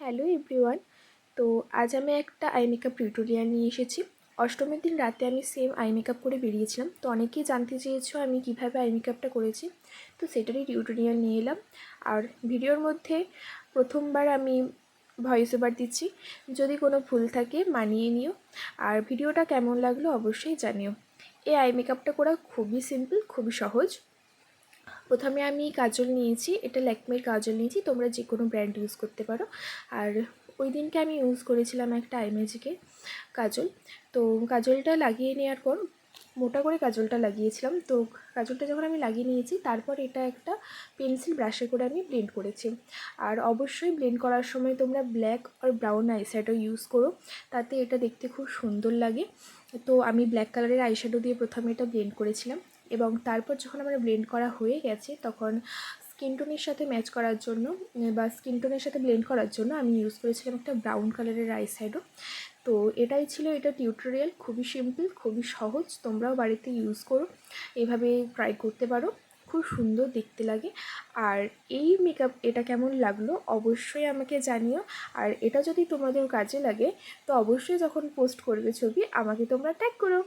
Hello everyone. তো আজ আমি একটা আই মেকআপ টিউটোরিয়াল নিয়ে এসেছি। অষ্টমীর দিন রাতে আমি সেম আই মেকআপ করে বেরিয়েছিলাম। তো অনেকেই জানতে চেয়েছো আমি কিভাবে আই মেকআপটা করেছি, তো সেটারই টিউটোরিয়াল নিয়ে এলাম। আর ভিডিওর মধ্যে প্রথমবার আমি ভয়েস ওভার দিচ্ছি, যদি কোনো ভুল থাকে মানিয়ে নিও। আর ভিডিওটা কেমন লাগলো অবশ্যই জানিও। এই আই মেকআপটা করা খুবই সিম্পল, খুবই সহজ। প্রথমে আমি কাজল নিয়েছি, এটা ল্যাকমের কাজল নিয়েছি, তোমরা যে কোনো ব্র্যান্ড ইউজ করতে পারো। আর ওই দিনকে আমি ইউজ করেছিলাম একটা আই ম্যাজিকের কাজল। তো কাজলটা লাগিয়ে নেওয়ার পর মোটা করে কাজলটা লাগিয়েছিলাম। তো কাজলটা যখন আমি লাগিয়ে নিয়েছি তারপর এটা একটা পেন্সিল ব্রাশে করে আমি ব্লেন্ড করেছি। আর অবশ্যই ব্লেন্ড করার সময় তোমরা ব্ল্যাক আর ব্রাউন আইশ্যাডো ইউজ করো, তাতে এটা দেখতে খুব সুন্দর লাগে। তো আমি ব্ল্যাক কালারের আইশ্যাডো দিয়ে প্রথমে এটা ব্লেন্ড করেছিলাম, এবং তারপর যখন আমার ব্লেন্ড করা হয়ে গেছে তখন স্কিন টোনের সাথে ম্যাচ করার জন্য বা স্কিন টোনের সাথে ব্লেন্ড করার জন্য আমি ইউজ করেছিলাম একটা ব্রাউন কালারের আইশ্যাডো। তো এটাই ছিল এটা টিউটোরিয়াল, খুবই সিম্পল, খুবই সহজ, তোমরাও বাড়িতে ইউজ করো, এভাবে ট্রাই করতে পারো, খুব সুন্দর দেখতে লাগে। আর এই মেকআপ এটা কেমন লাগলো অবশ্যই আমাকে জানিও। আর এটা যদি তোমাদের কাজে লাগে তো অবশ্যই যখন পোস্ট করবে ছবি আমাকে তোমরা ট্যাগ করো।